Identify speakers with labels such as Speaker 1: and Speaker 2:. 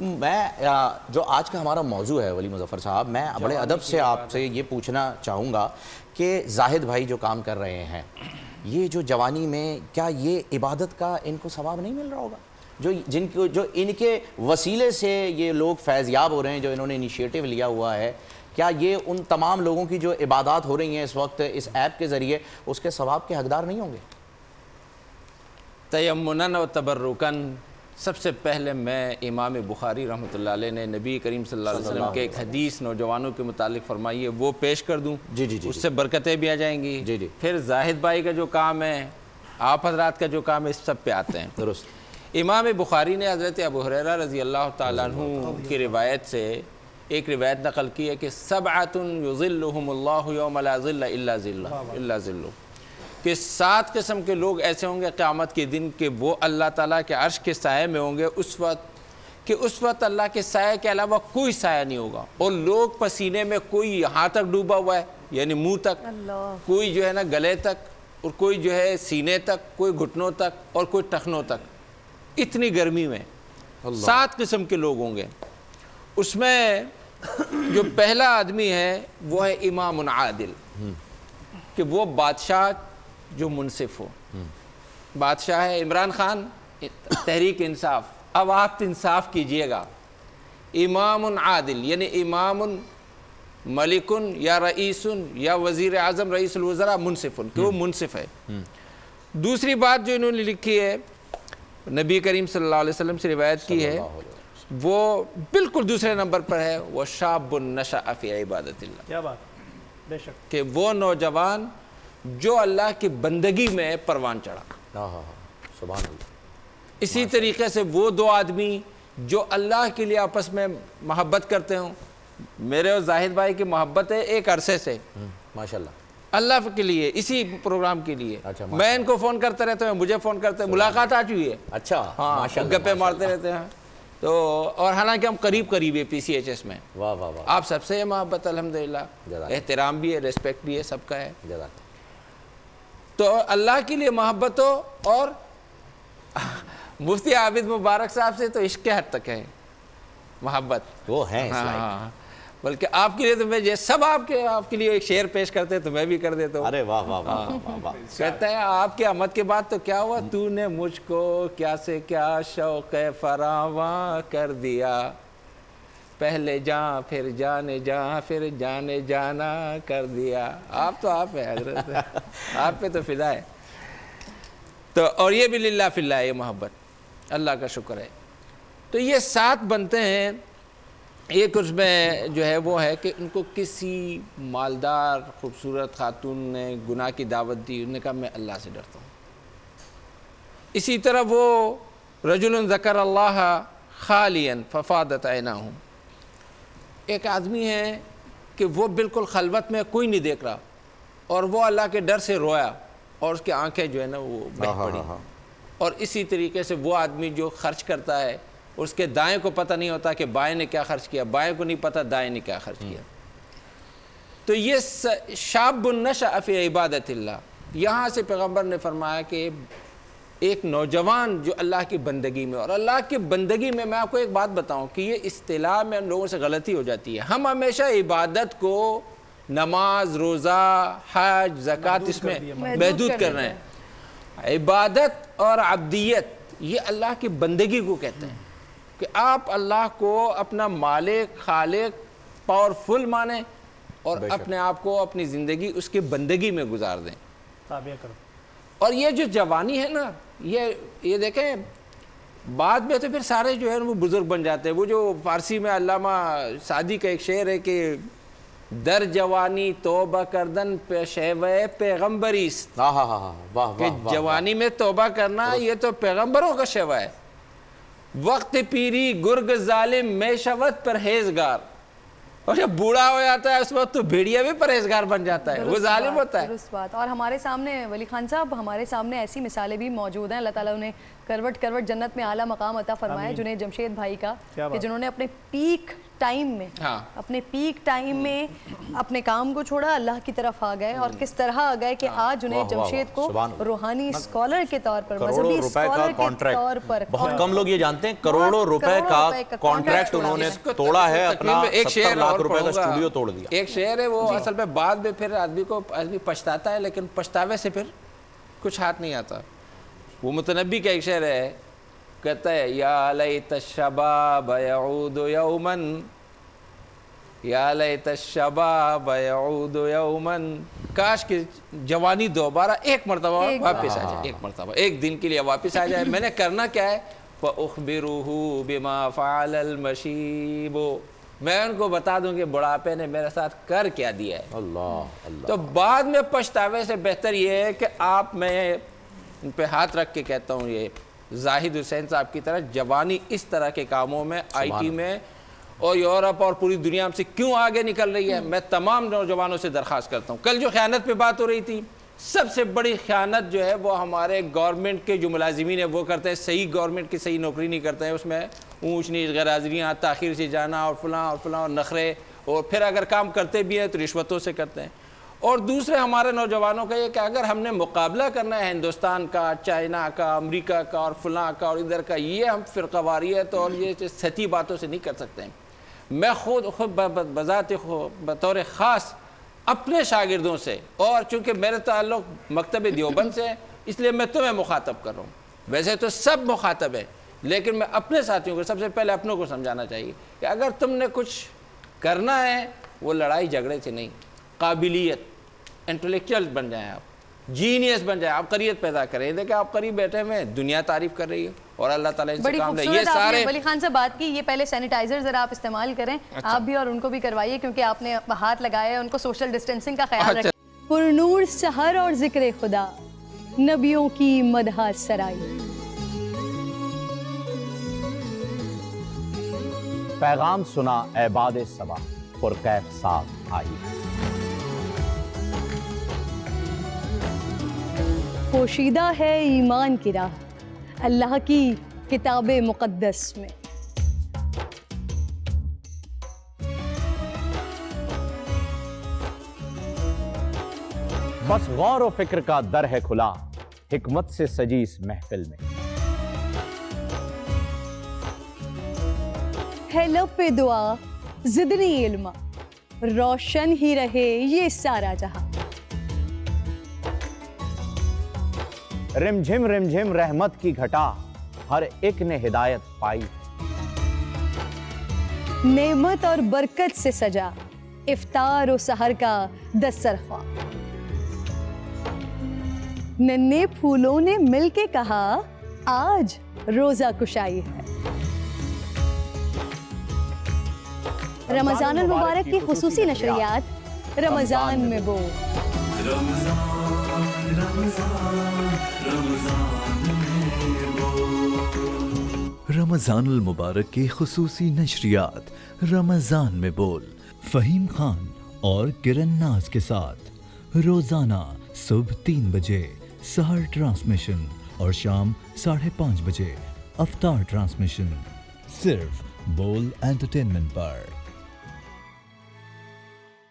Speaker 1: میں جو آج کا ہمارا موضوع ہے ولی مظفر صاحب، میں بڑے ادب سے آپ سے یہ پوچھنا چاہوں گا کہ زاہد بھائی جو کام کر رہے ہیں، یہ جو جوانی میں کیا یہ عبادت کا ان کو ثواب نہیں مل رہا ہوگا؟ جو ان کے وسیلے سے یہ لوگ فیض یاب ہو رہے ہیں، جو انہوں نے انیشیٹو لیا ہوا ہے، کیا یہ ان تمام لوگوں کی جو عبادات ہو رہی ہیں اس وقت اس ایپ کے ذریعے، اس کے ثواب کے حقدار نہیں ہوں گے؟
Speaker 2: تیمناً و تبرکاً سب سے پہلے میں امام بخاری رحمۃ اللہ علیہ نے نبی کریم صلی اللہ علیہ وسلم کے ایک حدیث نوجوانوں کے متعلق فرمائی ہے، وہ پیش کر دوں.
Speaker 1: جی
Speaker 2: اس سے برکتیں بھی آ جائیں گی.
Speaker 1: جی
Speaker 2: پھر زاہد بھائی کا جو کام ہے، آپ حضرات کا جو کام ہے، اس سب پہ آتے ہیں.
Speaker 1: درست.
Speaker 2: امام بخاری نے حضرت ابو ہریرہ رضی اللہ تعالیٰ عنہ کی روایت سے ایک روایت نقل کی ہے کہ سبعۃ یظلھم اللہ یوم لا ظل الا ظلہ، کہ 7 قسم کے لوگ ایسے ہوں گے قیامت کے دن کہ وہ اللہ تعالیٰ کے عرش کے سائے میں ہوں گے اس وقت اللہ کے سائے کے علاوہ کوئی سایہ نہیں ہوگا، اور لوگ پسینے میں، کوئی یہاں تک ڈوبا ہوا ہے یعنی منہ تک، کوئی جو ہے نا گلے تک، اور کوئی جو ہے سینے تک، کوئی گھٹنوں تک، اور کوئی ٹخنوں تک. اتنی گرمی میں 7 قسم کے لوگ ہوں گے. اس میں جو پہلا آدمی ہے وہ ہے امام عادل، کہ وہ بادشاہ جو منصف ہو. بادشاہ ہے عمران خان، تحریک انصاف، اب آپ انصاف کیجئے گا. امام عادل یعنی امام ملکن یا رئیسن یا وزیر اعظم، رئیس الوزراء، منصفن، کہ وہ منصف ہے. دوسری بات جو انہوں نے لکھی ہے، نبی کریم صلی اللہ علیہ وسلم سے روایت کی ہے، وہ بالکل دوسرے نمبر پر ہے، وہ شاب نشأ فی عبادت اللہ.
Speaker 3: کیا بات، بے شک،
Speaker 2: کہ وہ نوجوان جو اللہ کی بندگی میں پروان چڑھا.
Speaker 1: سبحان اللہ.
Speaker 2: اسی طریقے سے وہ 2 آدمی جو اللہ کے لیے آپس میں محبت کرتے ہوں. میرے اور زاہد بھائی کی محبت ہے ایک عرصے سے،
Speaker 1: ماشاءاللہ،
Speaker 2: اللہ کے لیے، اسی پروگرام کے لیے. میں ان کو فون کرتے رہتا ہوں، مجھے فون کرتے ہیں، ملاقات آ چکی ہے.
Speaker 1: اچھا،
Speaker 2: ہاں، گپے مارتے رہتے ہیں. تو اور حالانکہ ہم قریب ہے PCHS میں.
Speaker 1: واہ واہ واہ.
Speaker 2: آپ سب سے محبت الحمدللہ، احترام بھی ہے، ریسپیکٹ بھی ہے، سب کا ہے. تو اللہ کے لیے محبت ہو. اور مفتی عابد مبارک صاحب سے تو عشق کے حد تک ہے محبت،
Speaker 1: وہ ہیں.
Speaker 2: ہاں، بلکہ آپ کے لیے تو میں سب آپ کے لیے ایک شعر پیش کرتے ہیں تو میں بھی کر دیتا ہوں.
Speaker 1: ارے واہ واہ واہ واہ.
Speaker 2: کہتا ہے آپ کے آمد کے بعد تو کیا ہوا، تو نے مجھ کو کیا سے کیا شوق فراواں کر دیا، پہلے جاں پھر جانے جاں پھر جانے جانا کر دیا. آپ تو آپ ہے حضرت، آپ پہ تو فدا ہے. تو اور یہ بھی للہ فی اللہ، یہ محبت اللہ کا شکر ہے. تو یہ 7 بنتے ہیں. ایک اس میں جو ہے وہ ہے کہ ان کو کسی مالدار خوبصورت خاتون نے گناہ کی دعوت دی، انہوں نے کہا میں اللہ سے ڈرتا ہوں. اسی طرح وہ رجل ذکر اللہ خالیا ففاضت عیناہ، ایک آدمی ہے کہ وہ بالکل خلوت میں کوئی نہیں دیکھ رہا، اور وہ اللہ کے ڈر سے رویا اور اس کی آنکھیں جو ہے نا وہ بہہ پڑی. اور اسی طریقے سے وہ آدمی جو خرچ کرتا ہے، اس کے دائیں کو پتہ نہیں ہوتا کہ بائیں نے کیا خرچ کیا، بائیں کو نہیں پتہ دائیں نے کیا خرچ کیا. تو یہ شاب نشأ فی عبادت اللہ. یہاں سے پیغمبر نے فرمایا کہ ایک نوجوان جو اللہ کی بندگی میں، اور اللہ کی بندگی میں آپ کو ایک بات بتاؤں کہ یہ اصطلاح میں لوگوں سے غلطی ہو جاتی ہے. ہم ہمیشہ عبادت کو نماز، روزہ، حج، زکوٰۃ اس میں محدود کر رہے ہیں. عبادت اور عبدیت یہ اللہ کی بندگی کو کہتے ہیں، کہ آپ اللہ کو اپنا مالک، خالق، پاورفل مانیں، اور اپنے آپ کو، اپنی زندگی اس کی بندگی میں گزار دیں. اور یہ جو جوانی ہے نا، یہ دیکھیں بعد میں تو پھر سارے جو ہے وہ بزرگ بن جاتے ہیں. وہ جو فارسی میں علامہ سعدی کا ایک شعر ہے کہ در جوانی توبہ کردن پیشوے پیغمبریست، کہ جوانی میں توبہ کرنا یہ تو پیغمبروں کا شیوا ہے. وقت پیری گرگ ظالم میں شوت پرہیزگار، اور جب بوڑھا ہو جاتا ہے اس وقت تو بھیڑیا بھی پرہیزگار بن جاتا ہے، وہ ظالم ہوتا ہے.
Speaker 4: درست بات. اور ہمارے سامنے ولی خان صاحب، ہمارے سامنے ایسی مثالیں بھی موجود ہیں. اللہ تعالیٰ انہیں کروٹ کروٹ جنت میں اعلیٰ مقام عطا فرمائے جنید جمشید بھائی کا،
Speaker 3: کیا
Speaker 4: کہ
Speaker 3: بات.
Speaker 4: جنہوں نے اپنے پیک ٹائم میں اپنے کام کو چھوڑا، اللہ کی طرف آ گئے، اور کس طرح آ گئے کہ آج جنید جمشید کو روحانی اسکالر کے طور پر، مذہبی اسکالر کے طور پر،
Speaker 1: بہت کم لوگ یہ جانتے ہیں کروڑوں روپے کا کانٹریکٹ انہوں نے توڑا ہے، اپنا 70 لاکھ روپے کا اسٹوڈیو توڑ دیا.
Speaker 2: ایک شعر ہے وہ اصل میں بعد میں پھر آدمی پچھتاتا ہے، لیکن پچھتاوے سے پھر کچھ ہاتھ نہیں آتا. وہ متنبی کا ایک شعر ہے، کہتا ہے یا لیت الشباب یعود یوما، یا لیت الشباب یعود یوما، کاش کہ جوانی دوبارہ ایک مرتبہ واپس آ جائے، ایک مرتبہ ایک دن کے لیے واپس آ جائے. میں نے کرنا کیا ہے، فَأُخْبِرُهُ بِمَا فَعَلَ الْمَشِيبُ، میں ان کو بتا دوں کہ بڑھاپے نے میرے ساتھ کر کیا دیا ہے.
Speaker 1: اللہ
Speaker 2: تو بعد میں پچھتاوے سے بہتر یہ ہے کہ آپ، میں ان پہ ہاتھ رکھ کے کہتا ہوں، یہ زاہد حسین صاحب کی طرح جوانی اس طرح کے کاموں میں، آئی ٹی میں اور یورپ اور پوری دنیا میں سے کیوں آگے نکل رہی ہے. میں تمام نوجوانوں سے درخواست کرتا ہوں. کل جو خیانت پہ بات ہو رہی تھی، سب سے بڑی خیانت جو ہے وہ ہمارے گورنمنٹ کے جو ملازمین ہیں وہ کرتے ہیں. صحیح گورنمنٹ کی صحیح نوکری نہیں کرتے ہیں، اس میں اونچ نیچ، غیر حاضریاں، تاخیر سے جانا اور فلاں اور نخرے، اور پھر اگر کام کرتے بھی ہیں تو رشوتوں سے کرتے ہیں. اور دوسرے ہمارے نوجوانوں کا یہ کہ اگر ہم نے مقابلہ کرنا ہے ہندوستان کا، چائنا کا، امریکہ کا اور فلاں کا اور ادھر کا، یہ ہم فرقہ واریت اور یہ سطحی باتوں سے نہیں کر سکتے ہیں. میں خود بذات بطور خاص اپنے شاگردوں سے، اور چونکہ میرے تعلق مکتب دیوبند سے ہے اس لیے میں تمہیں مخاطب کر رہا ہوں. ویسے تو سب مخاطب ہیں، لیکن میں اپنے ساتھیوں کو سب سے پہلے اپنوں کو سمجھانا چاہیے کہ اگر تم نے کچھ کرنا ہے وہ لڑائی جھگڑے سے نہیں، قابلیت، انٹلیکچوئل بن جائیں، آپ جینیس بن جائیں، آپ قریت پیدا کریں. دیکھیں آپ قریب بیٹھے ہوئے، دنیا تعریف کر رہی ہے اور اللہ تعالیٰ ان سے
Speaker 4: بڑی
Speaker 2: کام لے. یہ
Speaker 4: خوبصورت آپ
Speaker 2: سارے
Speaker 4: نے ولی خان سے بات کی. یہ پہلے سینیٹائزر ذرا آپ استعمال کریں، آپ بھی اور ان کو بھی کروائیے، کیونکہ آپ نے ہاتھ لگائے، ان کو سوشل ڈسٹینسنگ کا خیال رکھیں. پرنور سحر اور ذکر خدا، نبیوں کی مدح سرائی.
Speaker 1: پیغام سنا اے باد صبا، پرکیف ساتھ آئی.
Speaker 4: پوشیدہ ہے ایمان کی راہ اللہ کی کتاب مقدس میں.
Speaker 1: بس غور و فکر کا در ہے کھلا، حکمت سے سجی اس محفل میں.
Speaker 4: ہے لب پہ دعا زدنی علما، روشن ہی رہے یہ سارا جہاں.
Speaker 1: رم جھم رحمت کی گھٹا، ہر ایک نے ہدایت پائی.
Speaker 4: نعمت اور برکت سے سجا افطار و سحر کا دسترخوان. ننھے پھولوں نے مل کے کہا آج روزہ کشائی ہے. رمضان المبارک کی خصوصی نشریات رمضان میں بو.
Speaker 5: رمضان المبارک کی خصوصی نشریات رمضان میں بول، فہیم خان اور کرن ناز کے ساتھ روزانہ صبح 3 بجے سحر ٹرانسمیشن اور شام 5:30 بجے افطار ٹرانسمیشن، صرف بول انٹرٹینمنٹ پر.